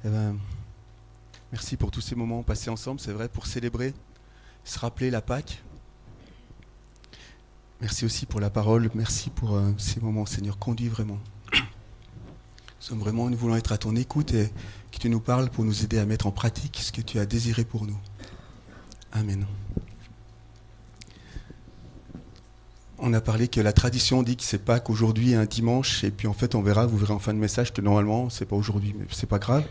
Eh ben, merci pour tous ces moments passés ensemble, c'est vrai, pour célébrer, se rappeler la Pâque. Merci aussi pour la parole, merci pour ces moments, Seigneur, conduis vraiment. Nous voulons être à ton écoute et que tu nous parles pour nous aider à mettre en pratique ce que tu as désiré pour nous. Amen. On a parlé que la tradition dit que c'est Pâques aujourd'hui, un dimanche, et puis en fait on verra, vous verrez en fin de message que normalement c'est pas aujourd'hui, mais c'est pas grave.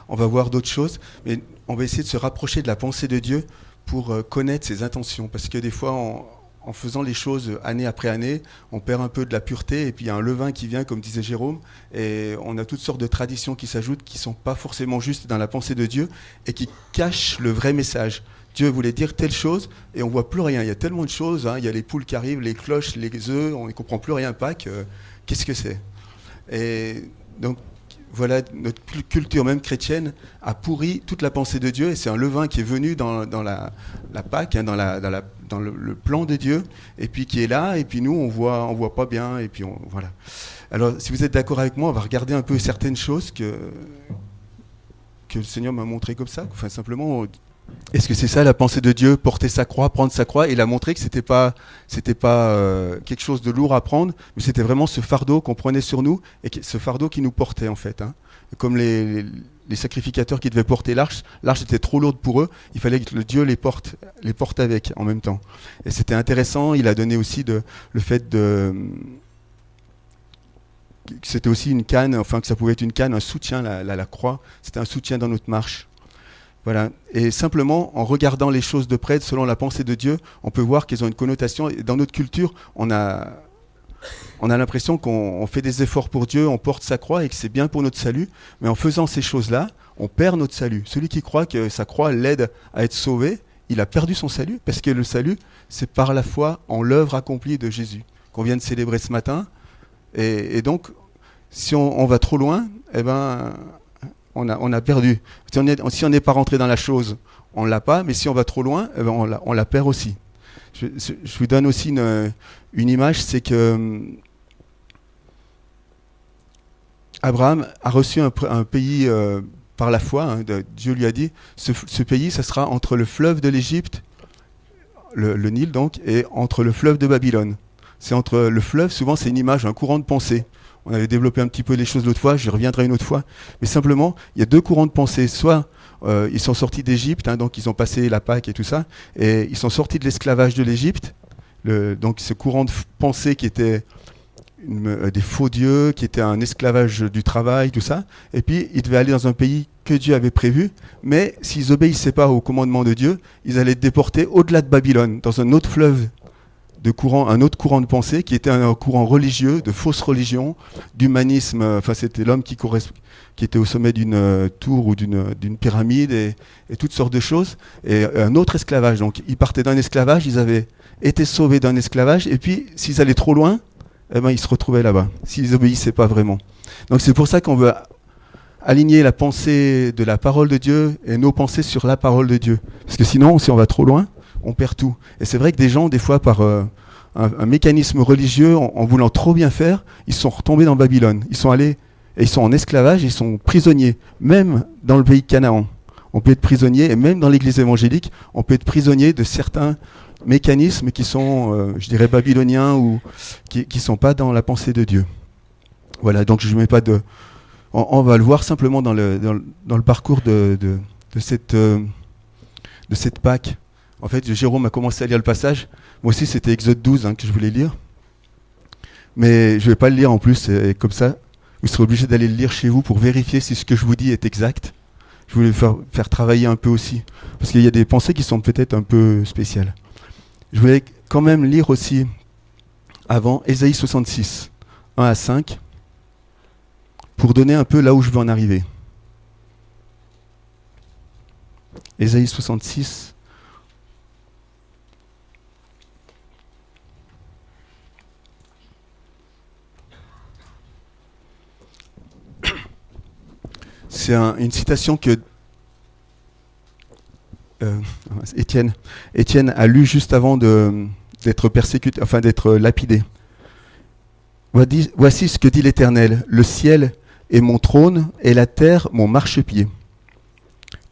On va voir d'autres choses, mais on va essayer de se rapprocher de la pensée de Dieu pour connaître ses intentions, parce que des fois en faisant les choses année après année, on perd un peu de la pureté, et puis il y a un levain qui vient, comme disait Jérôme, et on a toutes sortes de traditions qui s'ajoutent, qui sont pas forcément justes dans la pensée de Dieu, et qui cachent le vrai message. Dieu voulait dire telle chose et on ne voit plus rien. Il y a tellement de choses, hein. Il y a les poules qui arrivent, les cloches, les œufs, on ne comprend plus rien. Pâques, qu'est-ce que c'est? Et donc voilà, notre culture même chrétienne a pourri toute la pensée de Dieu et c'est un levain qui est venu dans la Pâque, hein, dans le plan de Dieu, et puis qui est là, et puis nous on voit pas bien, et puis voilà. Alors si vous êtes d'accord avec moi, on va regarder un peu certaines choses que le Seigneur m'a montré comme ça, enfin simplement. Est-ce que c'est ça la pensée de Dieu, porter sa croix, prendre sa croix? Il a montré que c'était pas quelque chose de lourd à prendre, mais c'était vraiment ce fardeau qu'on prenait sur nous et ce fardeau qui nous portait en fait. Hein. Comme les sacrificateurs qui devaient porter l'arche était trop lourde pour eux, il fallait que le Dieu les porte avec en même temps. Et c'était intéressant. Il a donné aussi le fait que c'était aussi une canne, enfin que ça pouvait être une canne, un soutien, la croix, c'était un soutien dans notre marche. Voilà. Et simplement, en regardant les choses de près, selon la pensée de Dieu, on peut voir qu'elles ont une connotation. Et dans notre culture, on a l'impression qu'on fait des efforts pour Dieu, on porte sa croix et que c'est bien pour notre salut. Mais en faisant ces choses-là, on perd notre salut. Celui qui croit que sa croix l'aide à être sauvé, il a perdu son salut, parce que le salut, c'est par la foi en l'œuvre accomplie de Jésus, qu'on vient de célébrer ce matin. Et donc, si on va trop loin, eh ben... On a perdu. Si on n'est pas rentré dans la chose, on ne l'a pas, mais si on va trop loin, eh ben on la perd aussi. Je vous donne aussi une image, c'est que Abraham a reçu un pays par la foi. Hein, Dieu lui a dit, ce pays, ça sera entre le fleuve de l'Égypte, le Nil donc, et entre le fleuve de Babylone. C'est entre le fleuve, souvent c'est une image, un courant de pensée. On avait développé un petit peu les choses l'autre fois, j'y reviendrai une autre fois. Mais simplement, il y a deux courants de pensée. Soit ils sont sortis d'Égypte, hein, donc ils ont passé la Pâque et tout ça, et ils sont sortis de l'esclavage de l'Égypte. Donc ce courant de pensée qui était des faux dieux, qui était un esclavage du travail, tout ça. Et puis ils devaient aller dans un pays que Dieu avait prévu, mais s'ils n'obéissaient pas au commandement de Dieu, ils allaient être déportés au-delà de Babylone, dans un autre fleuve. Un autre courant de pensée qui était un courant religieux, de fausse religion, d'humanisme. Enfin, c'était l'homme qui était au sommet d'une tour ou d'une pyramide et toutes sortes de choses. Et un autre esclavage. Donc, ils partaient d'un esclavage, ils avaient été sauvés d'un esclavage. Et puis, s'ils allaient trop loin, eh ben, ils se retrouvaient là-bas, s'ils n'obéissaient pas vraiment. Donc, c'est pour ça qu'on veut aligner la pensée de la parole de Dieu et nos pensées sur la parole de Dieu. Parce que sinon, si on va trop loin, on perd tout. Et c'est vrai que des gens, des fois, par un mécanisme religieux, en voulant trop bien faire, ils sont retombés dans Babylone. Ils sont allés, et ils sont en esclavage, ils sont prisonniers. Même dans le pays de Canaan, on peut être prisonnier, et même dans l'église évangélique, on peut être prisonnier de certains mécanismes qui sont, je dirais, babyloniens, ou qui ne sont pas dans la pensée de Dieu. Voilà, donc je ne mets pas de... On va le voir simplement dans le parcours de cette Pâque. En fait, Jérôme a commencé à lire le passage. Moi aussi, c'était Exode 12 que je voulais lire. Mais je ne vais pas le lire en plus. Et comme ça, vous serez obligé d'aller le lire chez vous pour vérifier si ce que je vous dis est exact. Je voulais faire travailler un peu aussi. Parce qu'il y a des pensées qui sont peut-être un peu spéciales. Je voulais quand même lire aussi, avant, Ésaïe 66, 1 à 5, pour donner un peu là où je veux en arriver. Ésaïe 66, c'est une citation que Étienne a lue juste avant d'être persécuté, enfin d'être lapidé. Voici ce que dit l'Éternel. Le ciel est mon trône et la terre mon marchepied.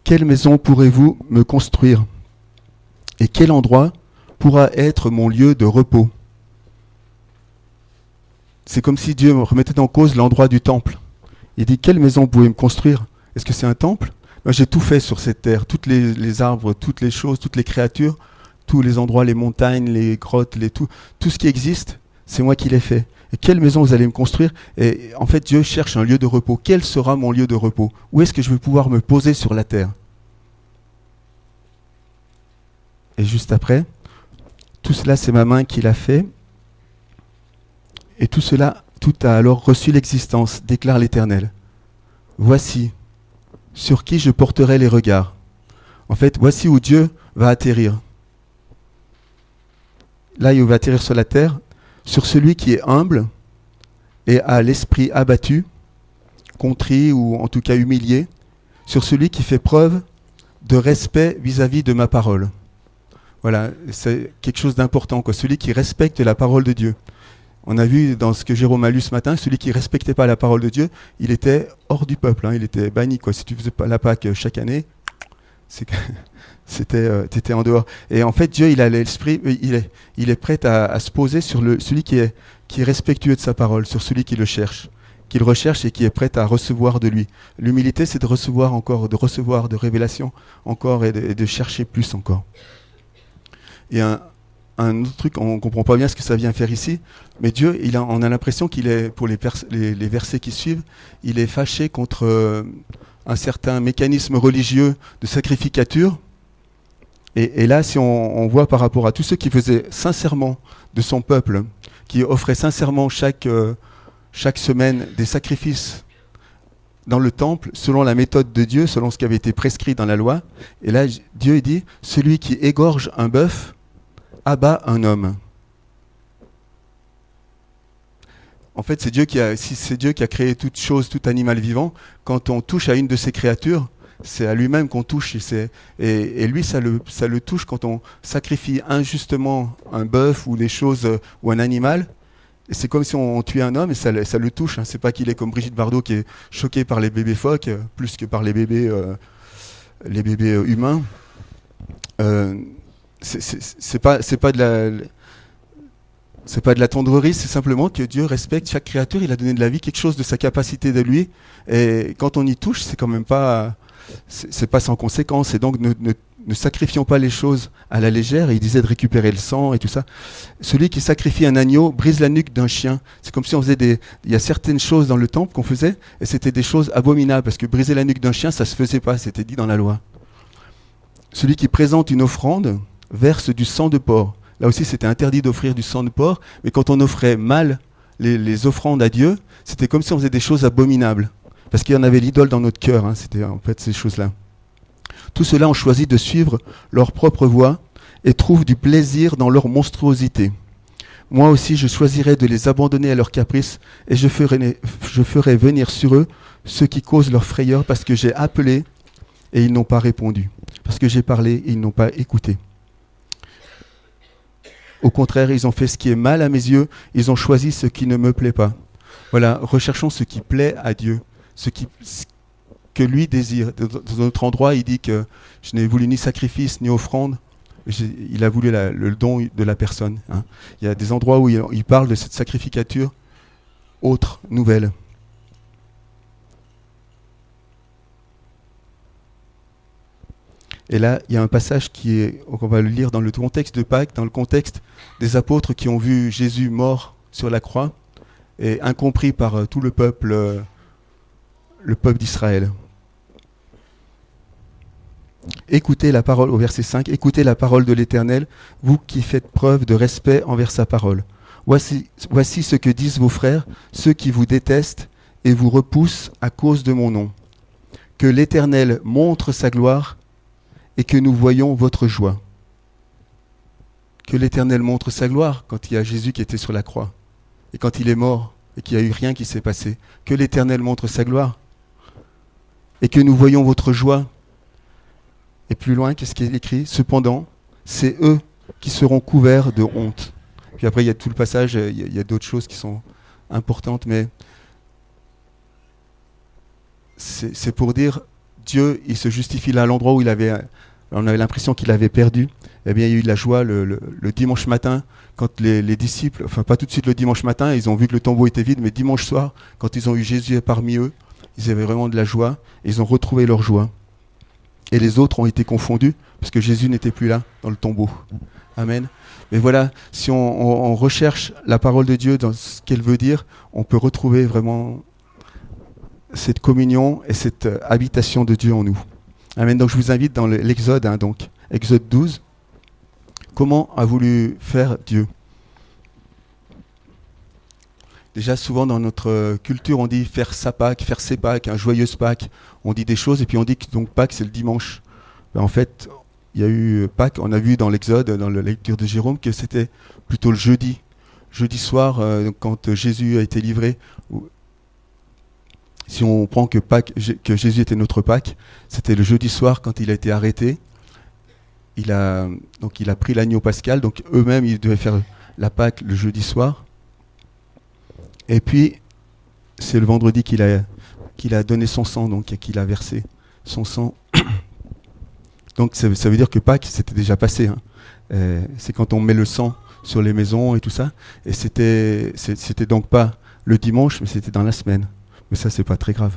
quelle maison pourrez-vous me construire? Et quel endroit pourra être mon lieu de repos? C'est comme si Dieu remettait en cause l'endroit du temple. Il dit, quelle maison pouvez-vous me construire? Est-ce que c'est un temple? Moi, j'ai tout fait sur cette terre, tous les arbres, toutes les choses, toutes les créatures, tous les endroits, les montagnes, les grottes, tout ce qui existe, c'est moi qui l'ai fait. Et quelle maison vous allez me construire? Et en fait, Dieu cherche un lieu de repos. Quel sera mon lieu de repos? Où est-ce que je vais pouvoir me poser sur la terre? Et juste après, tout cela, c'est ma main qui l'a fait. Et tout cela, tout a alors reçu l'existence, déclare l'Éternel. Voici sur qui je porterai les regards. En fait, voici où Dieu va atterrir. Là, il va atterrir sur la terre, sur celui qui est humble et a l'esprit abattu, contrit ou en tout cas humilié, sur celui qui fait preuve de respect vis-à-vis de ma parole. Voilà, c'est quelque chose d'important, quoi. Celui qui respecte la parole de Dieu. On a vu dans ce que Jérôme a lu ce matin, celui qui ne respectait pas la parole de Dieu, il était hors du peuple, il était banni, quoi. Si tu ne faisais pas la Pâque chaque année, t'étais en dehors. Et en fait, Dieu, il a l'esprit, il est prêt à se poser sur celui qui est respectueux de sa parole, sur celui qui le cherche, qu'il recherche et qui est prêt à recevoir de lui. L'humilité, c'est de recevoir encore, de recevoir de révélations encore et de chercher plus encore. Et un autre truc, on ne comprend pas bien ce que ça vient faire ici, mais Dieu, on a l'impression qu'il est, pour les versets qui suivent, il est fâché contre un certain mécanisme religieux de sacrificature. Et là, si on voit par rapport à tous ceux qui faisaient sincèrement de son peuple, qui offraient sincèrement chaque semaine des sacrifices dans le temple, selon la méthode de Dieu, selon ce qui avait été prescrit dans la loi, et là, Dieu dit, celui qui égorge un bœuf abat un homme. En fait, c'est Dieu qui a créé toute chose, tout animal vivant. Quand on touche à une de ces créatures, c'est à lui-même qu'on touche. Et lui, ça le touche quand on sacrifie injustement un bœuf ou des choses ou un animal. Et c'est comme si on tuait un homme et ça le touche. C'est pas qu'il est comme Brigitte Bardot qui est choquée par les bébés phoques plus que par les bébés humains. C'est pas de la tendrerie, c'est simplement que Dieu respecte chaque créature, il a donné de la vie, quelque chose de sa capacité de lui, et quand on y touche, c'est quand même pas, c'est pas sans conséquence, et donc ne sacrifions pas les choses à la légère. Et il disait de récupérer le sang et tout ça. Celui qui sacrifie un agneau brise la nuque d'un chien. C'est comme si on faisait il y a certaines choses dans le temple qu'on faisait, et c'était des choses abominables, parce que briser la nuque d'un chien, ça se faisait pas, c'était dit dans la loi. Celui qui présente une offrande verse du sang de porc. Là aussi, c'était interdit d'offrir du sang de porc, mais quand on offrait mal les offrandes à Dieu, c'était comme si on faisait des choses abominables, parce qu'il y en avait l'idole dans notre cœur, c'était en fait ces choses-là. Tous ceux-là ont choisi de suivre leur propre voie et trouvent du plaisir dans leur monstruosité. Moi aussi, je choisirai de les abandonner à leurs caprices, et je ferai venir sur eux ceux qui causent leur frayeur, parce que j'ai appelé et ils n'ont pas répondu, parce que j'ai parlé et ils n'ont pas écouté. Au contraire, ils ont fait ce qui est mal à mes yeux, ils ont choisi ce qui ne me plaît pas. Voilà, recherchons ce qui plaît à Dieu, ce que lui désire. Dans un autre endroit, il dit que je n'ai voulu ni sacrifice ni offrande, il a voulu le don de la personne. Il y a des endroits où il parle de cette sacrificature autre, nouvelle. Et là, il y a un passage on va le lire dans le contexte de Pâques, dans le contexte des apôtres qui ont vu Jésus mort sur la croix et incompris par tout le peuple d'Israël. Écoutez la parole, au verset 5, écoutez la parole de l'Éternel, vous qui faites preuve de respect envers sa parole. Voici ce que disent vos frères, ceux qui vous détestent et vous repoussent à cause de mon nom. Que l'Éternel montre sa gloire et que nous voyons votre joie. Que l'Éternel montre sa gloire quand il y a Jésus qui était sur la croix et quand il est mort et qu'il n'y a eu rien qui s'est passé. Que l'Éternel montre sa gloire et que nous voyons votre joie. Et plus loin, qu'est-ce qui est écrit? Cependant, c'est eux qui seront couverts de honte. Puis après, il y a tout le passage, il y a d'autres choses qui sont importantes, mais c'est pour dire Dieu, il se justifie là à l'endroit où on avait l'impression qu'il avait perdu. Eh bien, il y a eu de la joie le dimanche matin, quand les disciples, enfin pas tout de suite le dimanche matin, ils ont vu que le tombeau était vide, mais dimanche soir, quand ils ont eu Jésus parmi eux, ils avaient vraiment de la joie, et ils ont retrouvé leur joie. Et les autres ont été confondus, parce que Jésus n'était plus là, dans le tombeau. Amen. Mais voilà, si on recherche la parole de Dieu dans ce qu'elle veut dire, on peut retrouver vraiment cette communion et cette habitation de Dieu en nous. Amen. Donc je vous invite dans l'Exode, donc Exode 12. Comment a voulu faire Dieu ? Déjà, souvent dans notre culture, on dit faire sa Pâque, faire ses Pâques, joyeuse Pâque. On dit des choses et puis on dit que donc Pâques, c'est le dimanche. Ben, en fait, il y a eu Pâques, on a vu dans l'Exode, dans la lecture de Jérôme, que c'était plutôt le jeudi. Jeudi soir, quand Jésus a été livré. Si on prend que Jésus était notre Pâque, c'était le jeudi soir quand il a été arrêté. Il a pris l'agneau pascal, donc eux-mêmes, ils devaient faire la Pâque le jeudi soir. Et puis, c'est le vendredi qu'il a donné son sang, donc qu'il a versé son sang. Donc ça veut dire que Pâques, c'était déjà passé. C'est quand on met le sang sur les maisons et tout ça. Et c'était donc pas le dimanche, mais c'était dans la semaine. Mais ça, c'est pas très grave.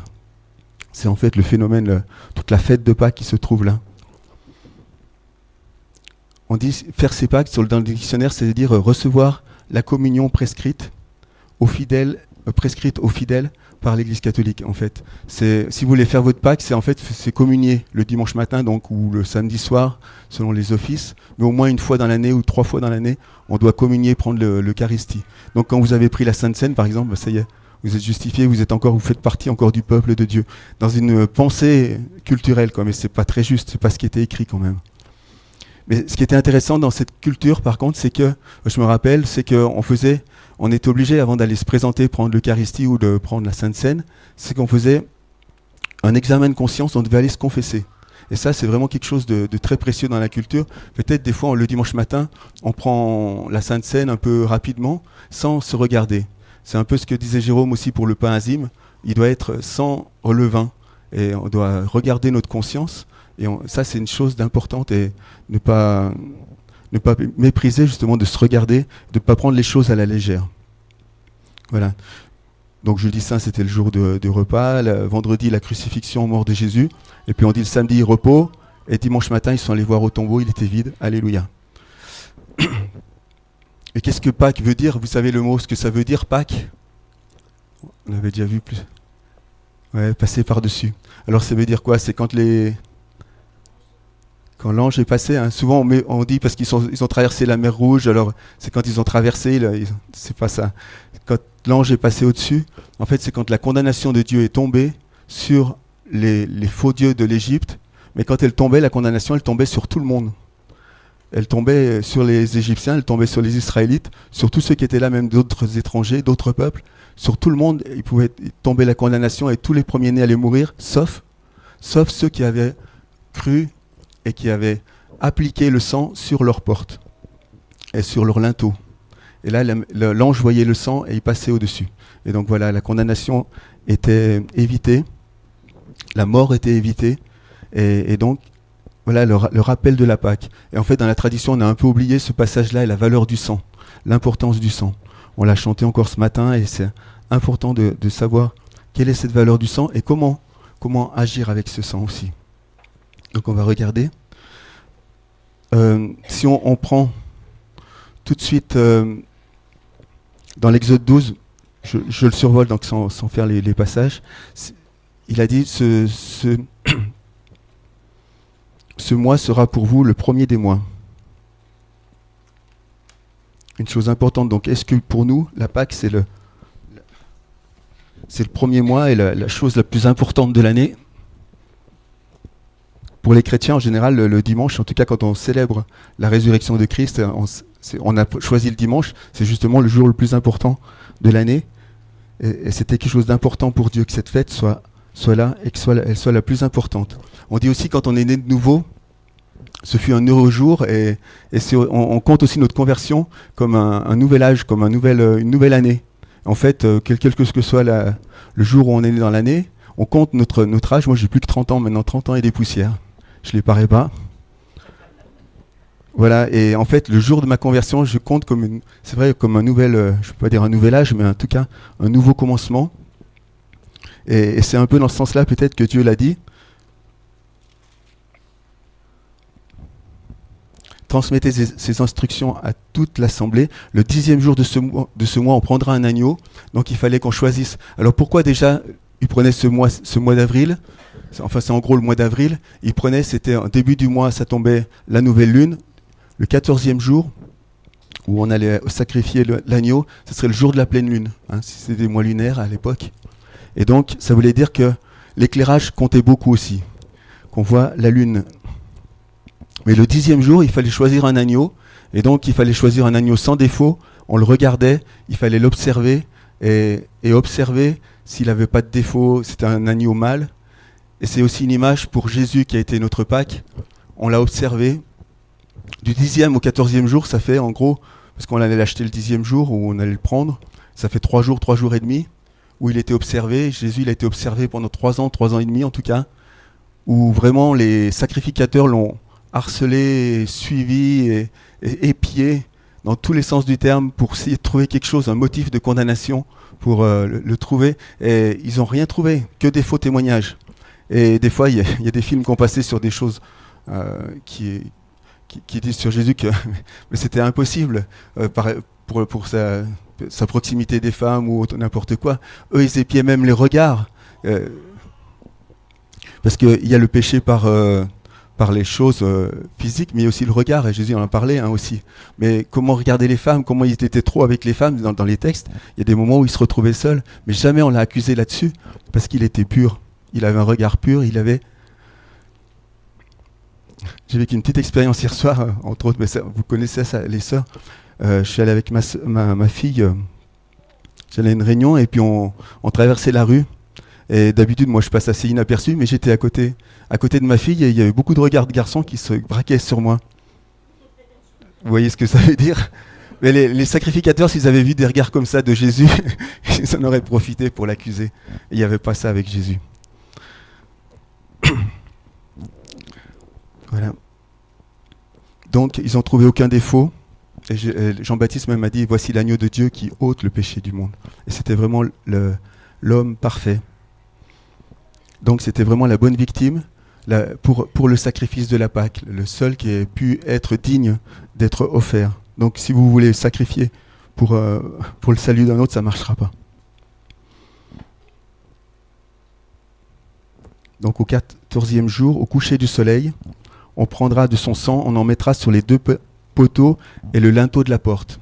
C'est en fait le phénomène, toute la fête de Pâques qui se trouve là. On dit faire ses Pâques, dans le dictionnaire, c'est-à-dire recevoir la communion prescrite aux fidèles par l'Église catholique. En fait, si vous voulez faire votre Pâques, c'est communier le dimanche matin, donc ou le samedi soir, selon les offices, mais au moins une fois dans l'année ou 3 fois dans l'année, on doit communier, prendre l'Eucharistie. Donc, quand vous avez pris la Sainte Seine, par exemple, ça y est, vous êtes justifié, vous faites partie encore du peuple de Dieu, dans une pensée culturelle, quoi. Mais c'est pas très juste, c'est pas ce qui était écrit quand même. Mais ce qui était intéressant dans cette culture, par contre, c'est que, je me rappelle, c'est qu'on était obligé, avant d'aller se présenter, prendre l'Eucharistie ou de prendre la Sainte Seine, c'est qu'on faisait un examen de conscience, on devait aller se confesser. Et ça, c'est vraiment quelque chose de très précieux dans la culture. Peut-être des fois, le dimanche matin, on prend la Sainte Seine un peu rapidement, sans se regarder. C'est un peu ce que disait Jérôme aussi pour le pain azime. Il doit être sans levain. Et on doit regarder notre conscience. Et ça, c'est une chose d'importante. Et ne pas mépriser, justement, de se regarder, de ne pas prendre les choses à la légère. Voilà. Donc, jeudi saint, c'était le jour de repas. Le vendredi, la crucifixion, mort de Jésus. Et puis, on dit le samedi, repos. Et dimanche matin, ils sont allés voir au tombeau. Il était vide. Alléluia. Et qu'est-ce que Pâques veut dire ? Vous savez le mot, ce que ça veut dire, Pâques ? On avait déjà vu plus. Ouais, passer par-dessus. Alors ça veut dire quoi ? C'est quand l'ange est passé. Souvent on dit parce qu'ils ont traversé la mer Rouge, alors c'est quand ils ont traversé, c'est pas ça. Quand l'ange est passé au-dessus, en fait c'est quand la condamnation de Dieu est tombée sur les faux dieux de l'Égypte, mais quand elle tombait, la condamnation, elle tombait sur tout le monde. Elle tombait sur les Égyptiens, elle tombait sur les Israélites, sur tous ceux qui étaient là, même d'autres étrangers, d'autres peuples. Sur tout le monde, il pouvait tomber la condamnation et tous les premiers-nés allaient mourir, sauf ceux qui avaient cru et qui avaient appliqué le sang sur leurs portes et sur leurs linteaux. Et là, l'ange voyait le sang et il passait au-dessus. Et donc voilà, la condamnation était évitée, la mort était évitée, et donc voilà le rappel de la Pâque. Et en fait, dans la tradition, on a un peu oublié ce passage-là et la valeur du sang, l'importance du sang. On l'a chanté encore ce matin et c'est important de savoir quelle est cette valeur du sang et comment agir avec ce sang aussi. Donc on va regarder. Si on prend tout de suite dans l'Exode 12, je le survole donc sans faire les passages, il a dit ce mois sera pour vous le premier des mois. Une chose importante, donc, est-ce que pour nous, la Pâque, c'est le premier mois et la chose la plus importante de l'année ? Pour les chrétiens, en général, le dimanche, en tout cas quand on célèbre la résurrection de Christ, on a choisi le dimanche, c'est justement le jour le plus important de l'année. Et c'était quelque chose d'important pour Dieu que cette fête soit là et qu'elle soit la plus importante. On dit aussi quand on est né de nouveau, ce fut un heureux jour et on compte aussi notre conversion comme un nouvel âge, comme une nouvelle année. En fait, quel que soit le jour où on est né dans l'année, on compte notre âge. Moi, j'ai plus que 30 ans maintenant, 30 ans et des poussières. Je ne les parais pas. Voilà, et en fait, le jour de ma conversion, je compte comme c'est vrai, comme un nouvel, je ne vais pas dire un nouvel âge, mais en tout cas, un nouveau commencement. Et c'est un peu dans ce sens-là, peut-être, que Dieu l'a dit. Transmettez ces instructions à toute l'assemblée. Le 10e jour de ce mois, on prendra un agneau. Donc, il fallait qu'on choisisse. Alors, pourquoi déjà il prenait ce mois d'avril? Enfin, c'est en gros le mois d'avril. Il prenait, c'était en début du mois, ça tombait la nouvelle lune. Le 14e jour, où on allait sacrifier l'agneau, ce serait le jour de la pleine lune, hein, si c'était des mois lunaires à l'époque. Et donc, ça voulait dire que l'éclairage comptait beaucoup aussi, qu'on voit la lune. Mais le 10e jour, il fallait choisir un agneau, et donc il fallait choisir un agneau sans défaut. On le regardait, il fallait l'observer, et observer s'il n'avait pas de défaut, c'était un agneau mâle. Et c'est aussi une image pour Jésus qui a été notre Pâque. On l'a observé. Du 10e au 14e jour, ça fait en gros, parce qu'on allait l'acheter le 10e jour, où on allait le prendre, ça fait 3 jours et demi, où il était observé. Jésus, il a été observé pendant 3 ans et demi en tout cas, où vraiment les sacrificateurs l'ont harcelé, suivi et épié dans tous les sens du terme pour essayer de trouver quelque chose, un motif de condamnation pour le trouver. Et ils n'ont rien trouvé, que des faux témoignages. Et des fois, il y a des films qui ont passé sur des choses qui disent sur Jésus que mais c'était impossible pour sa proximité des femmes ou n'importe quoi. Eux, ils épiaient même les regards. Parce qu'il y a le péché par les choses physiques, mais il y a aussi le regard, et Jésus en a parlé aussi. Mais comment regarder les femmes, comment il était trop avec les femmes dans les textes. Il y a des moments où il se retrouvait seul, mais jamais on l'a accusé là-dessus, parce qu'il était pur. Il avait un regard pur, J'ai vécu une petite expérience hier soir, entre autres, mais ça, vous connaissez ça, les sœurs. Je suis allé avec ma fille, j'allais à une réunion, et puis on traversait la rue. Et d'habitude, moi, je passe assez inaperçu, mais j'étais à côté de ma fille, et il y avait beaucoup de regards de garçons qui se braquaient sur moi. Vous voyez ce que ça veut dire? Mais les sacrificateurs, s'ils avaient vu des regards comme ça de Jésus, ils en auraient profité pour l'accuser. Et il n'y avait pas ça avec Jésus. Voilà. Donc, ils n'ont trouvé aucun défaut. Et Jean-Baptiste même m'a dit, voici l'agneau de Dieu qui ôte le péché du monde. Et c'était vraiment l'homme parfait. Donc, c'était vraiment la bonne victime pour le sacrifice de la Pâque, le seul qui ait pu être digne d'être offert. Donc, si vous voulez sacrifier pour le salut d'un autre, ça ne marchera pas. Donc, au 14e jour, au coucher du soleil, on prendra de son sang, on en mettra sur les 2 poteaux et le linteau de la porte.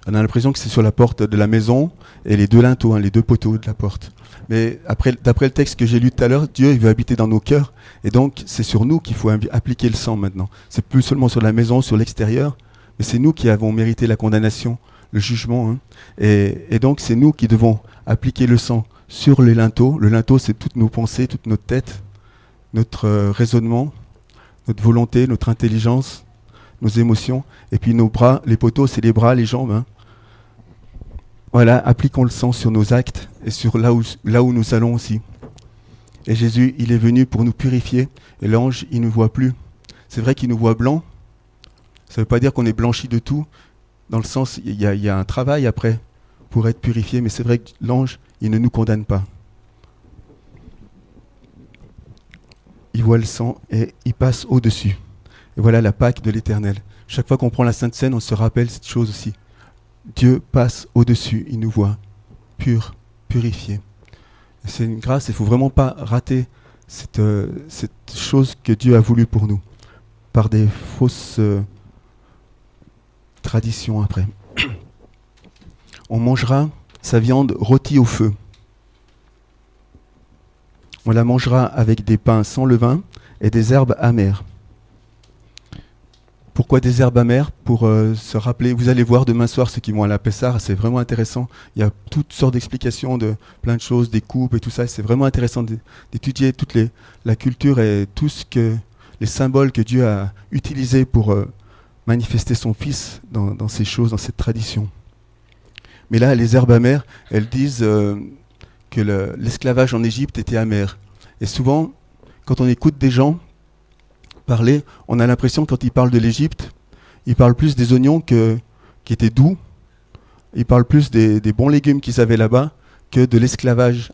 On a l'impression que c'est sur la porte de la maison et les 2 linteaux, les 2 poteaux de la porte. Mais d'après le texte que j'ai lu tout à l'heure, Dieu il veut habiter dans nos cœurs. Et donc, c'est sur nous qu'il faut appliquer le sang maintenant. C'est plus seulement sur la maison, sur l'extérieur, mais c'est nous qui avons mérité la condamnation, le jugement. Et donc, c'est nous qui devons appliquer le sang sur les linteaux. Le linteau, c'est toutes nos pensées, toute notre tête, notre raisonnement, notre volonté, notre intelligence, nos émotions. Et puis nos bras, les poteaux, c'est les bras, les jambes. Voilà, appliquons le sang sur nos actes et sur là où nous allons aussi. Et Jésus, il est venu pour nous purifier. Et l'ange, il ne voit plus. C'est vrai qu'il nous voit blanc. Ça ne veut pas dire qu'on est blanchi de tout. Dans le sens, il y a un travail après pour être purifié. Mais c'est vrai que l'ange, il ne nous condamne pas. Il voit le sang et il passe au-dessus. Et voilà la Pâque de l'Éternel. Chaque fois qu'on prend la Sainte Seine, on se rappelle cette chose aussi. Dieu passe au-dessus, il nous voit, pur, purifié. C'est une grâce, il ne faut vraiment pas rater cette chose que Dieu a voulu pour nous, par des fausses traditions après. On mangera sa viande rôtie au feu. On la mangera avec des pains sans levain et des herbes amères. Pourquoi des herbes amères? Pour se rappeler, vous allez voir demain soir ceux qui vont à la Pessar, c'est vraiment intéressant. Il y a toutes sortes d'explications de plein de choses, des coupes et tout ça. C'est vraiment intéressant d'étudier toute la culture et tout les symboles que Dieu a utilisés pour manifester son Fils dans ces choses, dans cette tradition. Mais là, les herbes amères, elles disent que l'esclavage en Égypte était amer. Et souvent, quand on écoute des gens parler, on a l'impression, quand ils parlent de l'Égypte, ils parlent plus des oignons qui étaient doux, ils parlent plus des bons légumes qu'ils avaient là-bas que de l'esclavage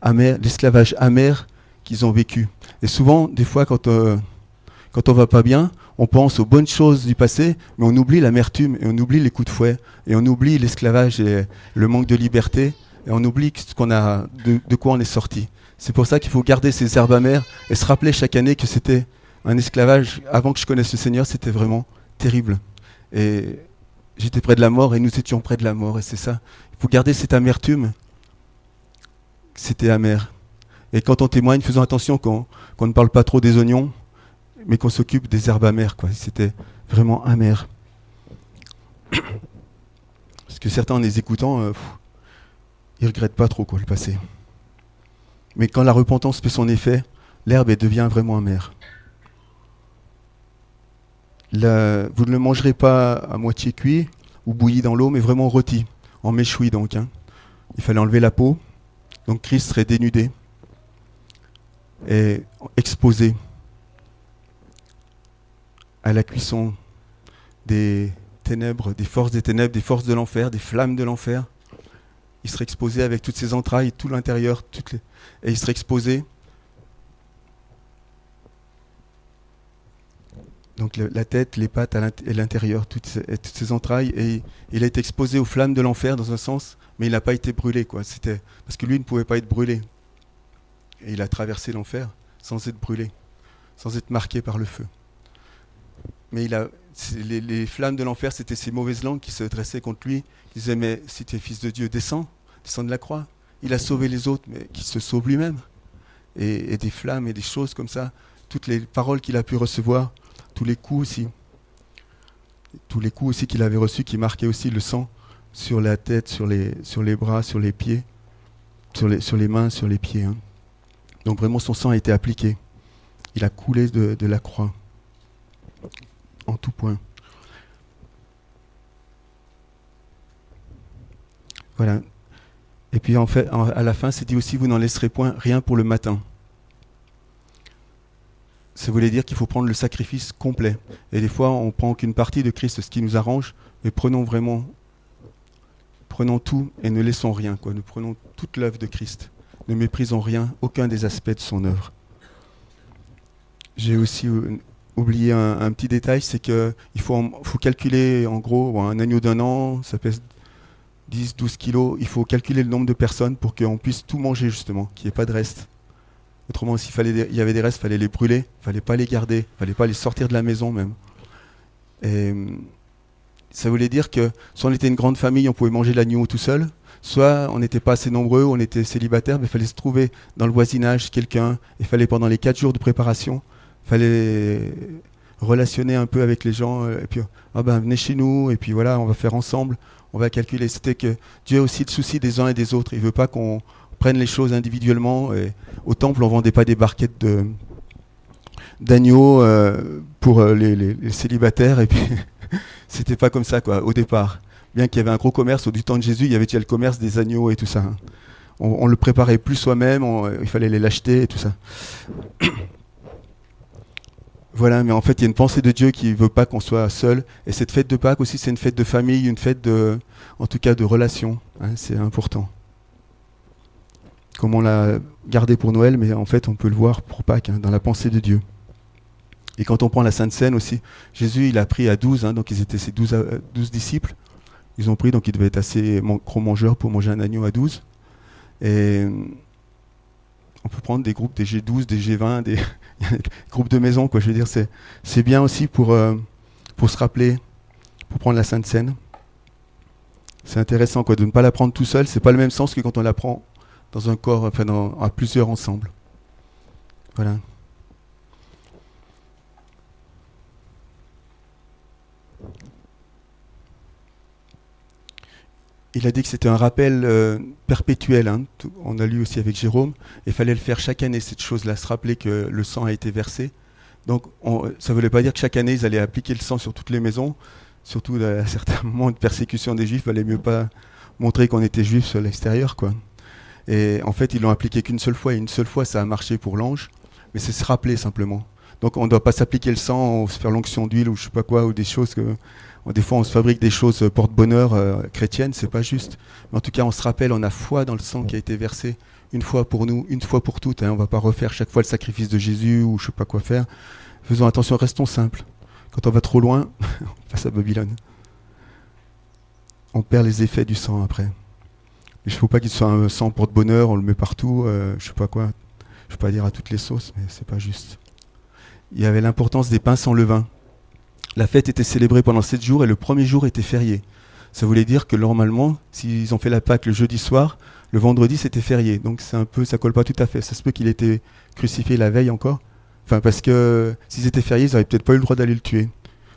l'esclavage amer qu'ils ont vécu. Et souvent, des fois, quand on va pas bien, on pense aux bonnes choses du passé, mais on oublie l'amertume, et on oublie les coups de fouet, et on oublie l'esclavage et le manque de liberté, et on oublie de quoi on est sorti. C'est pour ça qu'il faut garder ces herbes amères et se rappeler chaque année que c'était un esclavage. Avant que je connaisse le Seigneur, c'était vraiment terrible. Et j'étais près de la mort, et nous étions près de la mort, et c'est ça. Il faut garder cette amertume. C'était amer. Et quand on témoigne, faisons attention qu'on ne parle pas trop des oignons, mais qu'on s'occupe des herbes amères, quoi. C'était vraiment amer. Parce que certains, en les écoutant, ils ne regrettent pas trop, quoi, le passé. Mais quand la repentance fait son effet, l'herbe elle devient vraiment amère. Vous ne le mangerez pas à moitié cuit ou bouilli dans l'eau, mais vraiment rôti, en méchoui donc. Il fallait enlever la peau, donc Christ serait dénudé et exposé à la cuisson des ténèbres, des forces de l'enfer, des flammes de l'enfer. Il serait exposé avec toutes ses entrailles, tout l'intérieur, et il serait exposé. Donc la tête, les pattes et l'intérieur, toutes ses entrailles, et il a été exposé aux flammes de l'enfer dans un sens, mais il n'a pas été brûlé, quoi. C'était parce que lui ne pouvait pas être brûlé. Et il a traversé l'enfer sans être brûlé, sans être marqué par le feu. Mais les flammes de l'enfer, c'était ces mauvaises langues qui se dressaient contre lui, qui disaient, mais si tu es fils de Dieu, descends de la croix. Il a sauvé les autres, mais qu'il se sauve lui-même. Et des flammes et des choses comme ça, toutes les paroles qu'il a pu recevoir, tous les coups aussi qu'il avait reçus, qui marquaient aussi le sang sur la tête, sur les bras, sur les pieds, sur les mains, sur les pieds. Donc vraiment, son sang a été appliqué. Il a coulé de la croix, en tout point. Voilà. Et puis en fait, à la fin, c'est dit aussi, vous n'en laisserez point rien pour le matin. Ça voulait dire qu'il faut prendre le sacrifice complet. Et des fois, on ne prend qu'une partie de Christ, ce qui nous arrange, mais prenons tout et ne laissons rien, quoi. Nous prenons toute l'œuvre de Christ. Ne méprisons rien, aucun des aspects de son œuvre. J'ai aussi oublié un petit détail, c'est qu'il faut calculer, en gros, un agneau d'1 an, ça pèse 10-12 kilos. Il faut calculer le nombre de personnes pour qu'on puisse tout manger, justement, qu'il n'y ait pas de reste. Autrement, s'il y avait des restes, il fallait les brûler, il ne fallait pas les garder, il ne fallait pas les sortir de la maison même. Et ça voulait dire que soit on était une grande famille, on pouvait manger l'agneau tout seul, soit on n'était pas assez nombreux, on était célibataire, mais il fallait se trouver dans le voisinage quelqu'un, il fallait pendant les 4 jours de préparation, il fallait relationner un peu avec les gens, et puis venez chez nous, et puis voilà, on va faire ensemble, on va calculer. C'était que Dieu a aussi le souci des uns et des autres, il ne veut pas qu'on prenne les choses individuellement. Et au temple, on ne vendait pas des barquettes d'agneaux pour les célibataires, et puis c'était pas comme ça, quoi, au départ. Bien qu'il y avait un gros commerce, du temps de Jésus, il y avait déjà le commerce des agneaux et tout ça. On le préparait plus soi-même, il fallait les l'acheter et tout ça. Voilà, mais en fait, il y a une pensée de Dieu qui ne veut pas qu'on soit seul. Et cette fête de Pâques aussi, c'est une fête de famille, une fête en tout cas de relation. C'est important. Comme on l'a gardé pour Noël, mais en fait, on peut le voir pour Pâques, dans la pensée de Dieu. Et quand on prend la Sainte Seine aussi, Jésus, il a pris à 12, donc ils étaient ses 12 disciples. Ils ont pris, donc ils devaient être assez gros mangeurs pour manger un agneau à 12. Et on peut prendre des groupes, des G12, des G20, des groupes de maison, quoi. Je veux dire, c'est bien aussi pour se rappeler, pour prendre la Sainte Seine. C'est intéressant, quoi, de ne pas la prendre tout seul. C'est pas le même sens que quand on la prend dans un corps, enfin à plusieurs ensemble. Voilà. Il a dit que c'était un rappel perpétuel. On a lu aussi avec Jérôme. Il fallait le faire chaque année, cette chose-là, se rappeler que le sang a été versé. Donc, ça ne voulait pas dire que chaque année, ils allaient appliquer le sang sur toutes les maisons. Surtout à certains moments de persécution des Juifs, il valait mieux pas montrer qu'on était juif sur l'extérieur, quoi. Et en fait, ils l'ont appliqué qu'une seule fois, et une seule fois, ça a marché pour l'ange, mais c'est se rappeler simplement. Donc, on ne doit pas s'appliquer le sang, ou se faire l'onction d'huile, ou je sais pas quoi, ou des choses que... Des fois, on se fabrique des choses porte-bonheur chrétiennes, c'est pas juste. Mais en tout cas, on se rappelle, on a foi dans le sang qui a été versé une fois pour nous, une fois pour toutes. Hein. On va pas refaire chaque fois le sacrifice de Jésus, ou je sais pas quoi faire. Faisons attention, restons simples. Quand on va trop loin, on passe à Babylone. On perd les effets du sang après. Il ne faut pas qu'il soit un sang porte-bonheur, on le met partout, je sais pas quoi. Je ne vais pas dire à toutes les sauces, mais c'est pas juste. Il y avait l'importance des pains sans levain. La fête était célébrée pendant 7 jours et le premier jour était férié. Ça voulait dire que normalement, s'ils ont fait la Pâque le jeudi soir, le vendredi c'était férié. Donc c'est un peu, ça colle pas tout à fait. Ça se peut qu'il ait été crucifié la veille encore. Enfin, parce que s'ils étaient fériés, ils n'auraient peut-être pas eu le droit d'aller le tuer, de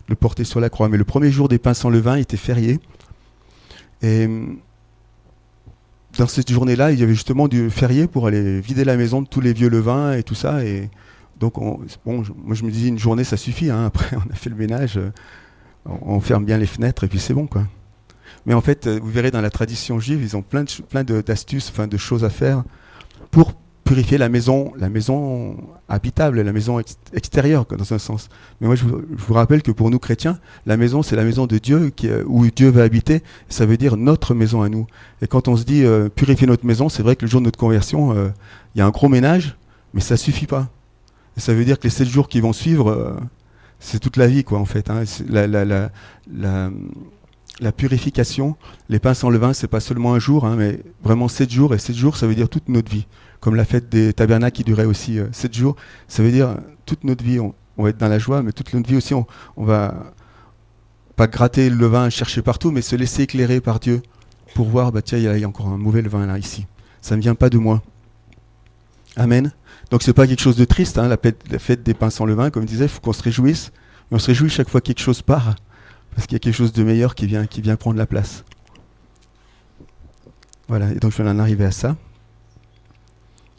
le porter sur la croix. Mais le premier jour des pains sans levain était férié. Et dans cette journée-là, il y avait justement du férié pour aller vider la maison de tous les vieux levains et tout ça. Et donc, moi je me dis, une journée, ça suffit. Hein. Après, on a fait le ménage, on ferme bien les fenêtres et puis c'est bon, quoi. Mais en fait, vous verrez dans la tradition juive, ils ont plein d'astuces, de choses à faire pour purifier la maison habitable, la maison extérieure, quoi, dans un sens. Mais moi, je vous rappelle que pour nous chrétiens, la maison, c'est la maison de Dieu où Dieu va habiter. Ça veut dire notre maison à nous. Et quand on se dit purifier notre maison, c'est vrai que le jour de notre conversion, il y a un gros ménage, mais ça suffit pas. Et ça veut dire que les 7 jours qui vont suivre, c'est toute la vie, quoi, en fait. Hein. La purification, les pains sans levain, c'est pas seulement un jour, hein, mais vraiment 7 jours. Et 7 jours, ça veut dire toute notre vie. Comme la fête des tabernacles qui durait aussi 7 jours, ça veut dire toute notre vie, on va être dans la joie, mais toute notre vie aussi, on va pas gratter le levain, chercher partout, mais se laisser éclairer par Dieu pour voir, tiens, il y a encore un mauvais levain là, ici. Ça ne vient pas de moi. Amen. Donc c'est pas quelque chose de triste, hein, la fête des pains sans levain, comme je disais, il faut qu'on se réjouisse, mais on se réjouit chaque fois que quelque chose part, parce qu'il y a quelque chose de meilleur qui vient prendre la place. Voilà, et donc je vais en arriver à ça.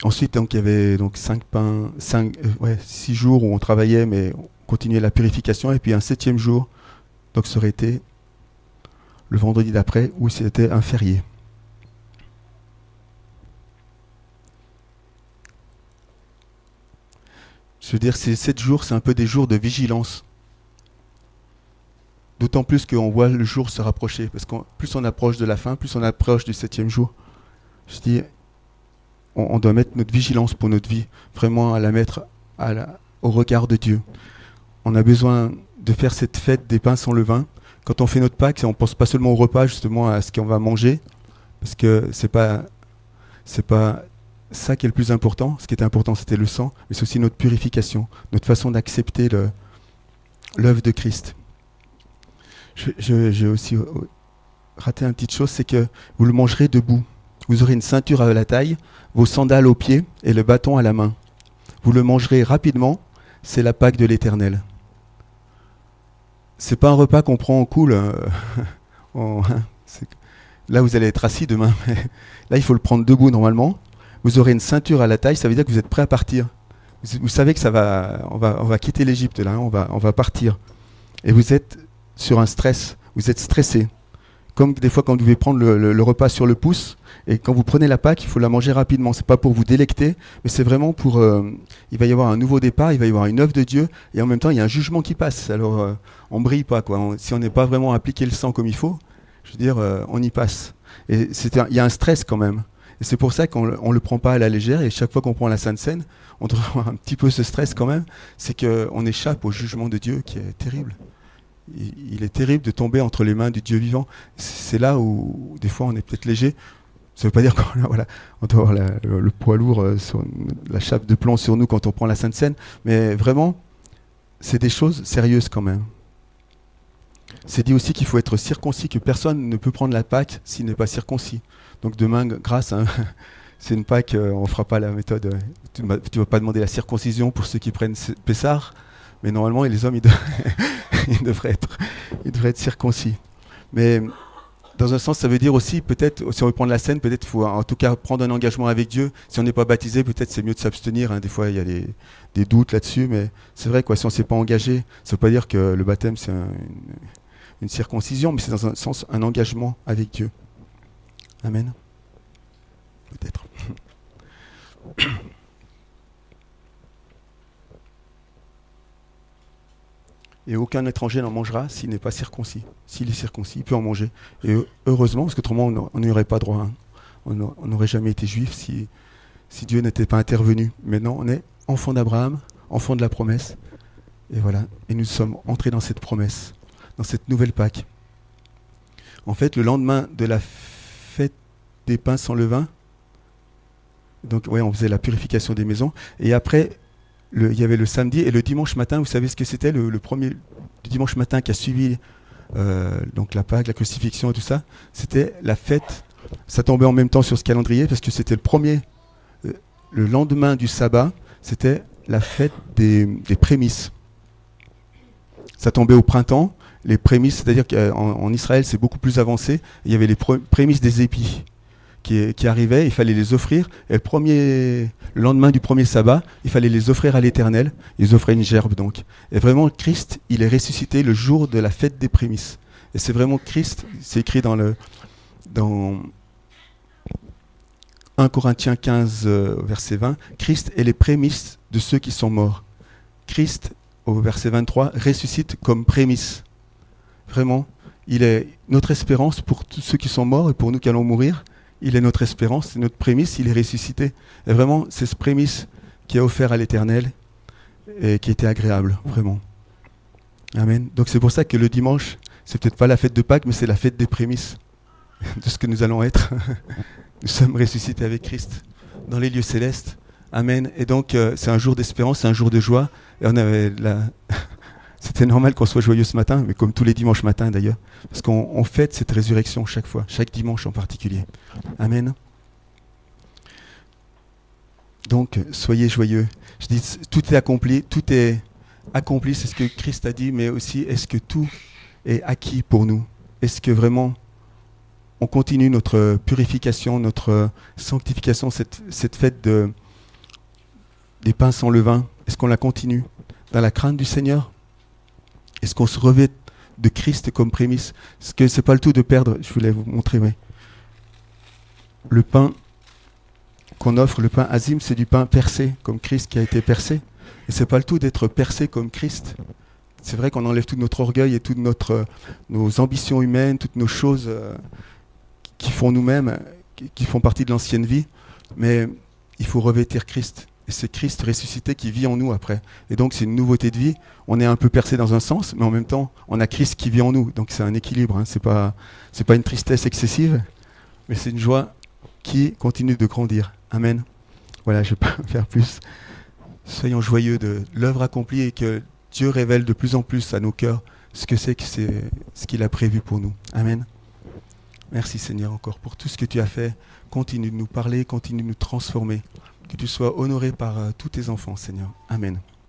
Ensuite, donc, il y avait 6 jours où on travaillait, mais on continuait la purification, et puis un 7e jour, donc ça aurait été le vendredi d'après, où c'était un férié. Je veux dire, ces 7 jours, c'est un peu des jours de vigilance. D'autant plus qu'on voit le jour se rapprocher, parce que plus on approche de la fin, plus on approche du 7e jour. Je dis, on doit mettre notre vigilance pour notre vie, vraiment à la mettre au regard de Dieu. On a besoin de faire cette fête des pains sans levain. Quand on fait notre Pâques, on ne pense pas seulement au repas, justement à ce qu'on va manger, parce que c'est pas ça qui est le plus important. Ce qui était important, c'était le sang, mais c'est aussi notre purification, notre façon d'accepter l'œuvre de Christ. J'ai aussi raté une petite chose, c'est que vous le mangerez debout. Vous aurez une ceinture à la taille, vos sandales aux pieds et le bâton à la main. Vous le mangerez rapidement, c'est la Pâque de l'Éternel. C'est pas un repas qu'on prend en cool. Là, vous allez être assis demain. Là, il faut le prendre debout normalement. Vous aurez une ceinture à la taille, ça veut dire que vous êtes prêt à partir. Vous savez que on va quitter l'Égypte là, on va partir. Et vous êtes sur un stress, vous êtes stressé. Comme des fois quand vous devez prendre le repas sur le pouce, et quand vous prenez la Pâque, il faut la manger rapidement. C'est pas pour vous délecter, mais c'est vraiment pour... il va y avoir un nouveau départ, il va y avoir une œuvre de Dieu, et en même temps, il y a un jugement qui passe. Alors, on brille pas, quoi. Si on n'est pas vraiment appliqué le sang comme il faut, je veux dire, on y passe. Et il y a un stress quand même. Et c'est pour ça qu'on ne le prend pas à la légère, et chaque fois qu'on prend la Sainte Seine, on doit avoir un petit peu ce stress quand même, c'est qu'on échappe au jugement de Dieu qui est terrible. Il est terrible de tomber entre les mains du Dieu vivant. C'est là où, des fois, on est peut-être léger. Ça ne veut pas dire qu'on on doit avoir le poids lourd, la chape de plomb sur nous quand on prend la Sainte Seine, mais vraiment, c'est des choses sérieuses quand même. C'est dit aussi qu'il faut être circoncis, que personne ne peut prendre la Pâque s'il n'est pas circoncis. Donc demain, grâce, c'est une Pâque, on ne fera pas la méthode. Tu ne vas pas demander la circoncision pour ceux qui prennent Pessar, mais normalement, les hommes, ils devraient être circoncis. Mais dans un sens, ça veut dire aussi, peut-être, si on veut prendre la scène, peut-être il faut en tout cas prendre un engagement avec Dieu. Si on n'est pas baptisé, peut-être c'est mieux de s'abstenir. Hein. Des fois, il y a des doutes là-dessus, mais c'est vrai, quoi, si on ne s'est pas engagé, ça ne veut pas dire que le baptême, c'est une circoncision, mais c'est dans un sens un engagement avec Dieu. Amen. Peut-être. Et aucun étranger n'en mangera s'il n'est pas circoncis. S'il est circoncis, il peut en manger. Et heureusement, parce qu'autrement, on n'y aurait pas droit. Hein. On n'aurait jamais été juif si Dieu n'était pas intervenu. Maintenant, on est enfant d'Abraham, enfant de la promesse. Et voilà. Et nous sommes entrés dans cette promesse, dans cette nouvelle Pâque. En fait, le lendemain de la fête des pains sans levain, donc ouais, on faisait la purification des maisons. Et après, il y avait le samedi et le dimanche matin. Vous savez ce que c'était le premier dimanche matin qui a suivi donc la Pâque, la crucifixion et tout ça. C'était la fête. Ça tombait en même temps sur ce calendrier parce que c'était le lendemain du sabbat. C'était la fête des prémices. Ça tombait au printemps. Les prémices, c'est-à-dire qu'en Israël, c'est beaucoup plus avancé. Il y avait les prémices des épis qui arrivaient, il fallait les offrir. Et le lendemain du premier sabbat, il fallait les offrir à l'Éternel. Ils offraient une gerbe donc. Et vraiment, Christ, il est ressuscité le jour de la fête des prémices. Et c'est vraiment Christ, c'est écrit dans 1 Corinthiens 15, verset 20, Christ est les prémices de ceux qui sont morts. Christ, au verset 23, ressuscite comme prémices. Vraiment, il est notre espérance pour tous ceux qui sont morts et pour nous qui allons mourir. Il est notre espérance, c'est notre prémisse, il est ressuscité. Et vraiment, c'est ce prémisse qui a offert à l'Éternel et qui était agréable, vraiment. Amen. Donc c'est pour ça que le dimanche, c'est peut-être pas la fête de Pâques, mais c'est la fête des prémices de ce que nous allons être. Nous sommes ressuscités avec Christ dans les lieux célestes. Amen. Et donc, c'est un jour d'espérance, c'est un jour de joie. Et on avait C'était normal qu'on soit joyeux ce matin, mais comme tous les dimanches matins d'ailleurs, parce qu'on fête cette résurrection chaque fois, chaque dimanche en particulier. Amen. Donc, soyez joyeux. Je dis, tout est accompli, c'est ce que Christ a dit, mais aussi, est-ce que tout est acquis pour nous? Est-ce que vraiment, on continue notre purification, notre sanctification, cette fête des pains sans levain? Est-ce qu'on la continue dans la crainte du Seigneur? Est-ce qu'on se revêt de Christ comme prémisse? Parce que c'est pas le tout de perdre, je voulais vous montrer, oui. Le pain qu'on offre, le pain azim, c'est du pain percé, comme Christ qui a été percé. Et c'est pas le tout d'être percé comme Christ. C'est vrai qu'on enlève tout notre orgueil et toutes nos ambitions humaines, toutes nos choses qui font nous-mêmes, qui font partie de l'ancienne vie. Mais il faut revêtir Christ. Et c'est Christ ressuscité qui vit en nous après. Et donc c'est une nouveauté de vie. On est un peu percé dans un sens, mais en même temps, on a Christ qui vit en nous. Donc c'est un équilibre. Hein. C'est pas une tristesse excessive, mais c'est une joie qui continue de grandir. Amen. Voilà, je ne vais pas faire plus. Soyons joyeux de l'œuvre accomplie et que Dieu révèle de plus en plus à nos cœurs ce qu'il a prévu pour nous. Amen. Merci Seigneur encore pour tout ce que tu as fait. Continue de nous parler, continue de nous transformer. Que tu sois honoré par tous tes enfants, Seigneur. Amen.